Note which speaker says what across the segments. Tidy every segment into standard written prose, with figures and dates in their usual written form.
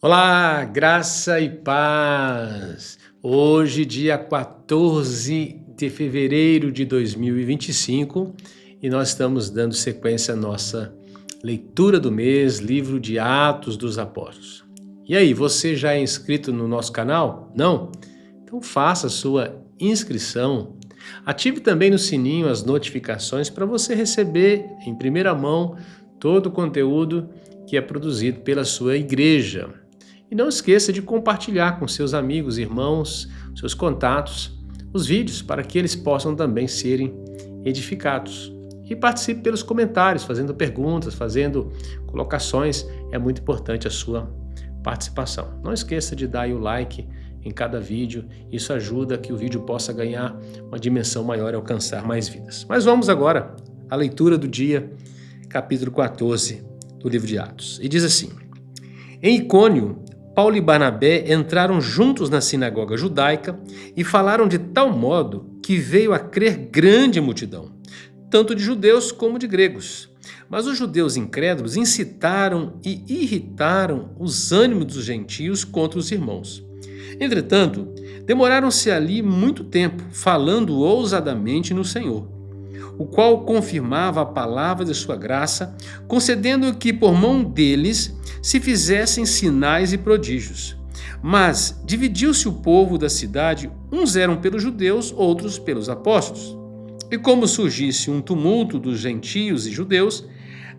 Speaker 1: Olá, graça e paz. Hoje, dia 14 de fevereiro de 2025, e nós estamos dando sequência à nossa leitura do mês, livro de Atos dos Apóstolos. E aí, você já é inscrito no nosso canal? Não? Então faça a sua inscrição. Ative também no sininho as notificações para você receber em primeira mão todo o conteúdo que é produzido pela sua igreja. E não esqueça de compartilhar com seus amigos, irmãos, seus contatos, os vídeos para que eles possam também serem edificados. E participe pelos comentários, fazendo perguntas, fazendo colocações. É muito importante a sua participação. Não esqueça de dar aí o like em cada vídeo. Isso ajuda a que o vídeo possa ganhar uma dimensão maior e alcançar mais vidas. Mas vamos agora à leitura do dia, capítulo 14 do livro de Atos. E diz assim: Em Icônio, Paulo e Barnabé entraram juntos na sinagoga judaica e falaram de tal modo que veio a crer grande multidão, tanto de judeus como de gregos. Mas os judeus incrédulos incitaram e irritaram os ânimos dos gentios contra os irmãos. Entretanto, demoraram-se ali muito tempo, falando ousadamente no Senhor, o qual confirmava a palavra de sua graça, concedendo que por mão deles se fizessem sinais e prodígios. Mas dividiu-se o povo da cidade, uns eram pelos judeus, outros pelos apóstolos. E como surgisse um tumulto dos gentios e judeus,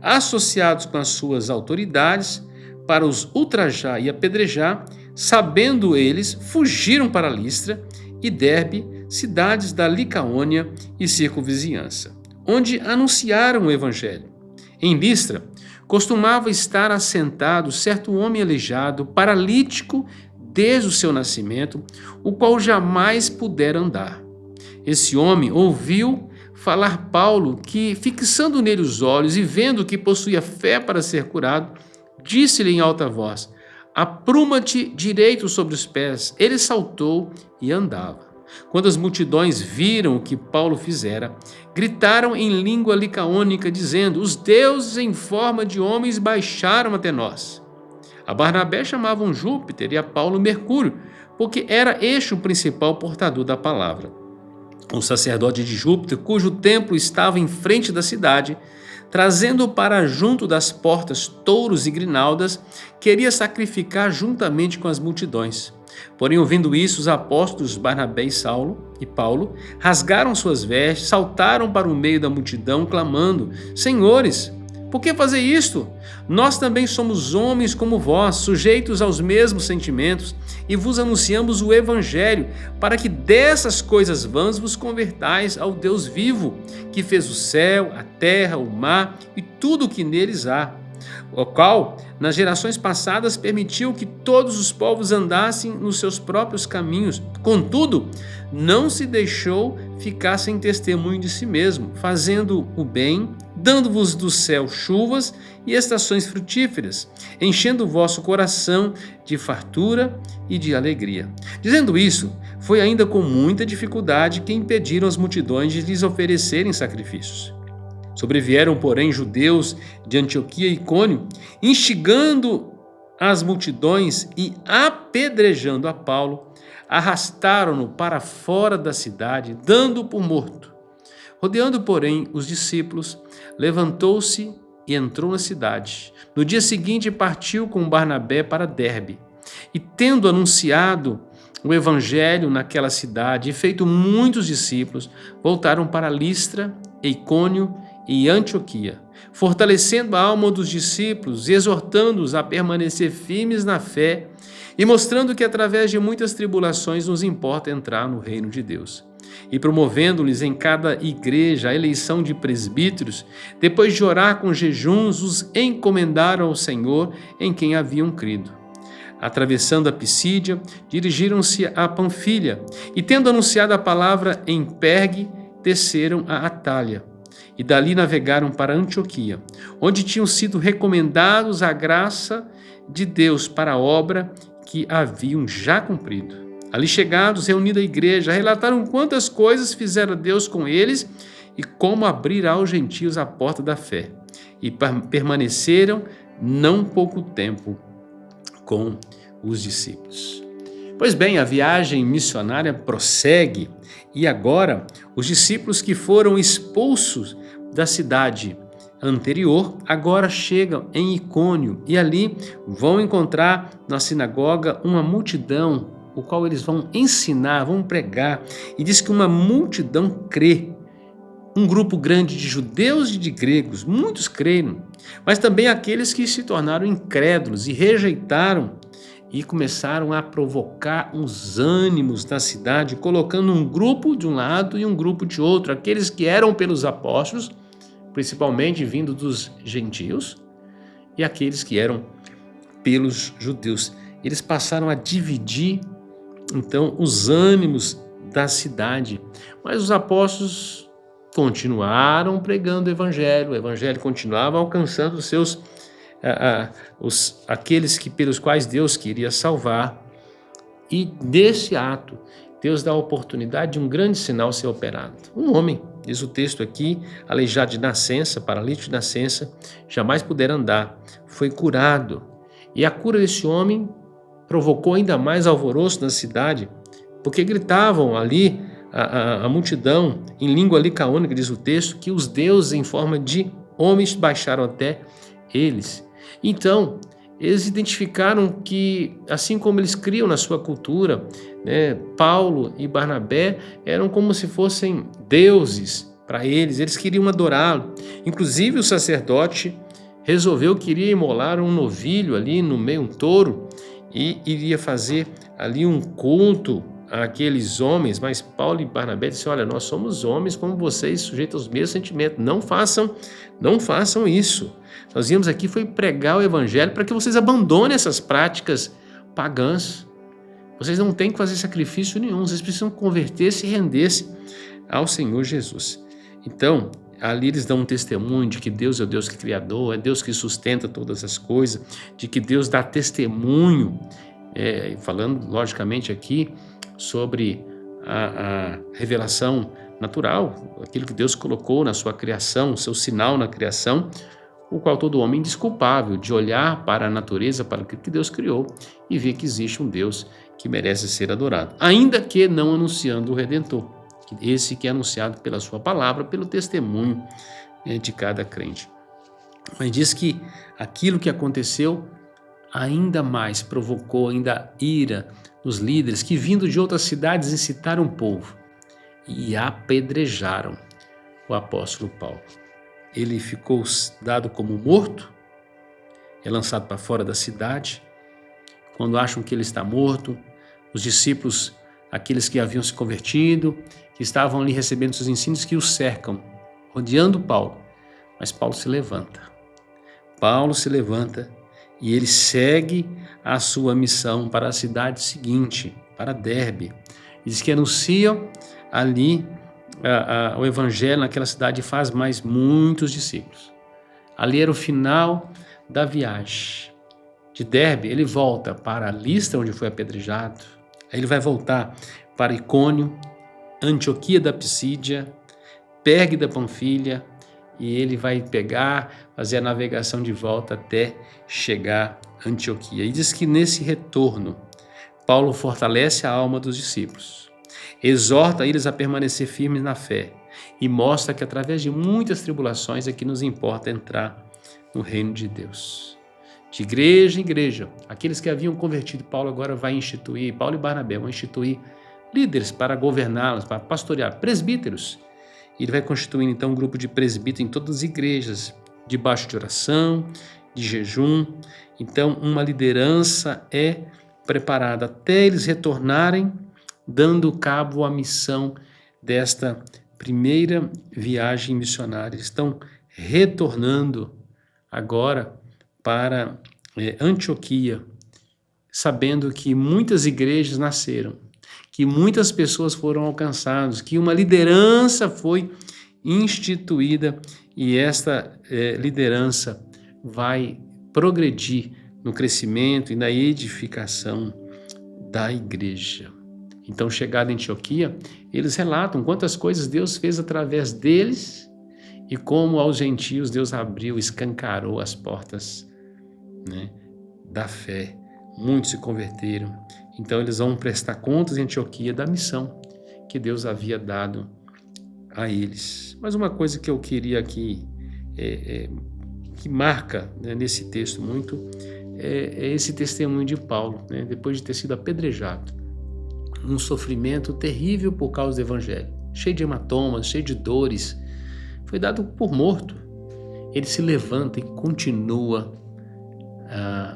Speaker 1: associados com as suas autoridades, para os ultrajar e apedrejar, sabendo eles, fugiram para Listra e Derbe, cidades da Licaônia e circunvizinhança, onde anunciaram o evangelho. Em Listra, costumava estar assentado certo homem aleijado, paralítico desde o seu nascimento, o qual jamais pudera andar. Esse homem ouviu falar Paulo, que, fixando nele os olhos e vendo que possuía fé para ser curado, disse-lhe em alta voz: Apruma-te direito sobre os pés. Ele saltou e andava. Quando as multidões viram o que Paulo fizera, gritaram em língua licaônica, dizendo: Os deuses em forma de homens baixaram até nós. A Barnabé chamavam Júpiter e a Paulo Mercúrio, porque era este o principal portador da palavra. O sacerdote de Júpiter, cujo templo estava em frente da cidade, trazendo para junto das portas touros e grinaldas, queria sacrificar juntamente com as multidões. Porém, ouvindo isso, os apóstolos Barnabé e Paulo rasgaram suas vestes, saltaram para o meio da multidão, clamando: Senhores, por que fazer isto? Nós também somos homens como vós, sujeitos aos mesmos sentimentos, e vos anunciamos o Evangelho, para que dessas coisas vãs vos convertais ao Deus vivo, que fez o céu, a terra, o mar e tudo o que neles há, o qual, nas gerações passadas, permitiu que todos os povos andassem nos seus próprios caminhos. Contudo, não se deixou ficar sem testemunho de si mesmo, fazendo o bem, dando-vos do céu chuvas e estações frutíferas, enchendo o vosso coração de fartura e de alegria. Dizendo isso, foi ainda com muita dificuldade que impediram as multidões de lhes oferecerem sacrifícios. Sobrevieram, porém, judeus de Antioquia e Icônio, instigando as multidões e apedrejando a Paulo, arrastaram-no para fora da cidade, dando-o por morto. Rodeando, porém, os discípulos, levantou-se e entrou na cidade. No dia seguinte partiu com Barnabé para Derbe, e tendo anunciado o evangelho naquela cidade e feito muitos discípulos, voltaram para Listra, Icônio e Antioquia, fortalecendo a alma dos discípulos e exortando-os a permanecer firmes na fé e mostrando que através de muitas tribulações nos importa entrar no reino de Deus. E promovendo-lhes em cada igreja a eleição de presbíteros, depois de orar com jejuns, os encomendaram ao Senhor em quem haviam crido. Atravessando a Pisídia, dirigiram-se a Panfilha e, tendo anunciado a palavra em Pergue, desceram a Atália. E dali navegaram para Antioquia, onde tinham sido recomendados à graça de Deus para a obra que haviam já cumprido. Ali chegados, reunida a igreja, relataram quantas coisas fizera Deus com eles e como abrir aos gentios a porta da fé. E permaneceram não pouco tempo com os discípulos. Pois bem, a viagem missionária prossegue e agora os discípulos que foram expulsos da cidade anterior agora chegam em Icônio e ali vão encontrar na sinagoga uma multidão, o qual eles vão ensinar, vão pregar, e diz que uma multidão crê. Um grupo grande de judeus e de gregos, muitos creram, mas também aqueles que se tornaram incrédulos e rejeitaram e começaram a provocar uns ânimos na cidade, colocando um grupo de um lado e um grupo de outro, aqueles que eram pelos apóstolos, principalmente vindo dos gentios, e aqueles que eram pelos judeus. Eles passaram a dividir, então, os ânimos da cidade, mas os apóstolos continuaram pregando o evangelho continuava alcançando os seus aqueles pelos quais Deus queria salvar. E desse ato, Deus dá a oportunidade de um grande sinal ser operado. Um homem, diz o texto aqui, aleijado de nascença, paralítico de nascença, jamais pudera andar, foi curado. E a cura desse homem provocou ainda mais alvoroço na cidade, porque gritavam ali a multidão, em língua licaônica, diz o texto, que os deuses em forma de homens baixaram até eles. Então, eles identificaram que, assim como eles criam na sua cultura, né, Paulo e Barnabé eram como se fossem deuses para eles, eles queriam adorá-lo. Inclusive o sacerdote resolveu que iria imolar um novilho ali no meio, um touro, e iria fazer ali um culto àqueles homens, mas Paulo e Barnabé disseram: olha, nós somos homens como vocês, sujeitos aos mesmos sentimentos, não façam isso. Nós viemos aqui foi pregar o evangelho para que vocês abandonem essas práticas pagãs. Vocês não têm que fazer sacrifício nenhum, vocês precisam converter-se e render-se ao Senhor Jesus. Então, ali eles dão um testemunho de que Deus é o Deus que é criador, é Deus que sustenta todas as coisas, de que Deus dá testemunho, falando logicamente aqui sobre a revelação natural, aquilo que Deus colocou na sua criação, o seu sinal na criação, o qual todo homem é indesculpável de olhar para a natureza, para o que Deus criou e ver que existe um Deus que merece ser adorado, ainda que não anunciando o Redentor, esse que é anunciado pela sua palavra, pelo testemunho de cada crente. Mas diz que aquilo que aconteceu ainda mais provocou ainda ira nos líderes que, vindo de outras cidades, incitaram o povo e apedrejaram o apóstolo Paulo. Ele ficou dado como morto, é lançado para fora da cidade. Quando acham que ele está morto, os discípulos, aqueles que haviam se convertido, que estavam ali recebendo seus ensinos, que o cercam, rodeando Paulo. Mas Paulo se levanta. E ele segue a sua missão para a cidade seguinte, para Derbe. Diz que anunciam ali o evangelho naquela cidade e faz mais muitos discípulos. Ali era o final da viagem. De Derbe, ele volta para Listra, onde foi apedrejado. Aí ele vai voltar para Icônio, Antioquia da Psídia, Pergue da Panfilha, e ele vai fazer a navegação de volta até chegar a Antioquia. E diz que nesse retorno, Paulo fortalece a alma dos discípulos, exorta eles a permanecer firmes na fé e mostra que através de muitas tribulações é que nos importa entrar no reino de Deus. De igreja em igreja, aqueles que haviam convertido, Paulo agora vai instituir, Paulo e Barnabé vão instituir líderes para governá-los, para pastorear, presbíteros. Ele vai constituindo então um grupo de presbíteros em todas as igrejas, debaixo de oração, de jejum. Então uma liderança é preparada até eles retornarem, dando cabo à missão desta primeira viagem missionária. Eles estão retornando agora para Antioquia, sabendo que muitas igrejas nasceram, que muitas pessoas foram alcançadas, que uma liderança foi instituída e esta liderança vai progredir no crescimento e na edificação da igreja. Então, chegada em Antioquia, eles relatam quantas coisas Deus fez através deles e como aos gentios Deus abriu, escancarou as portas, né, da fé muitos se converteram. Então eles vão prestar contas em Antioquia da missão que Deus havia dado a eles. Mas uma coisa que eu queria aqui, que marca, né, nesse texto muito, é esse testemunho de Paulo, né, depois de ter sido apedrejado, um sofrimento terrível por causa do evangelho, cheio de hematomas, cheio de dores, foi dado por morto. Ele se levanta e continua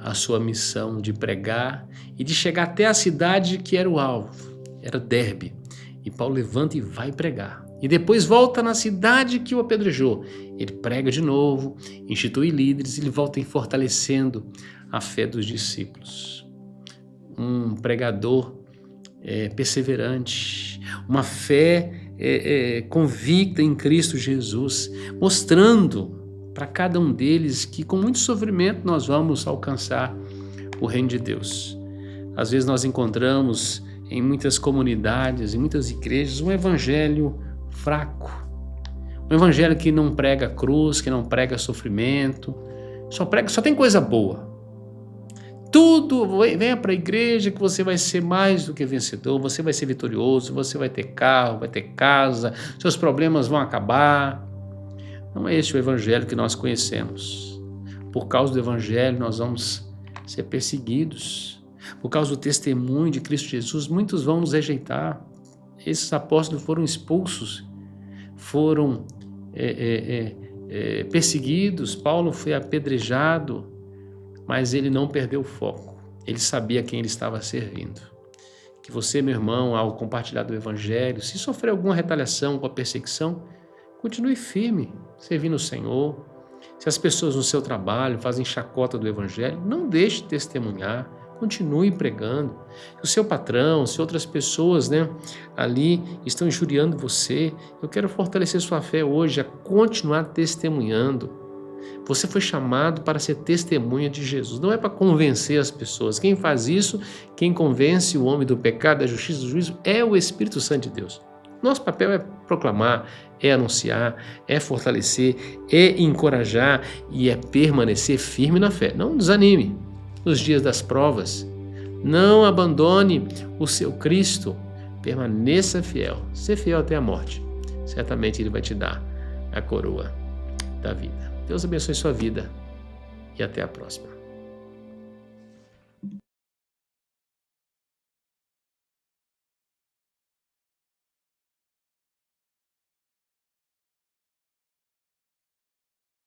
Speaker 1: a sua missão de pregar e de chegar até a cidade que era o alvo, era Derbe. E Paulo levanta e vai pregar. E depois volta na cidade que o apedrejou. Ele prega de novo, institui líderes, ele volta fortalecendo a fé dos discípulos. Um pregador perseverante, uma fé convicta em Cristo Jesus, mostrando para cada um deles que com muito sofrimento nós vamos alcançar o reino de Deus. Às vezes nós encontramos em muitas comunidades, em muitas igrejas, um evangelho fraco, um evangelho que não prega cruz, que não prega sofrimento, só tem coisa boa. Tudo, venha para a igreja que você vai ser mais do que vencedor, você vai ser vitorioso, você vai ter carro, vai ter casa, seus problemas vão acabar. Não é este o evangelho que nós conhecemos. Por causa do evangelho nós vamos ser perseguidos. Por causa do testemunho de Cristo Jesus, muitos vão nos rejeitar. Esses apóstolos foram expulsos, foram perseguidos. Paulo foi apedrejado, mas ele não perdeu o foco. Ele sabia quem ele estava servindo. Que você, meu irmão, ao compartilhar do evangelho, se sofrer alguma retaliação com a perseguição, continue firme, servindo o Senhor. Se as pessoas no seu trabalho fazem chacota do evangelho, não deixe de testemunhar, continue pregando. Se o seu patrão, se outras pessoas, ali estão injuriando você, eu quero fortalecer sua fé hoje a continuar testemunhando. Você foi chamado para ser testemunha de Jesus, não é para convencer as pessoas. Quem faz isso, quem convence o homem do pecado, da justiça e do juízo, é o Espírito Santo de Deus. Nosso papel é proclamar, é anunciar, é fortalecer, é encorajar e é permanecer firme na fé. Não desanime nos dias das provas. Não abandone o seu Cristo. Permaneça fiel. Ser fiel até a morte. Certamente Ele vai te dar a coroa da vida. Deus abençoe sua vida e até a próxima.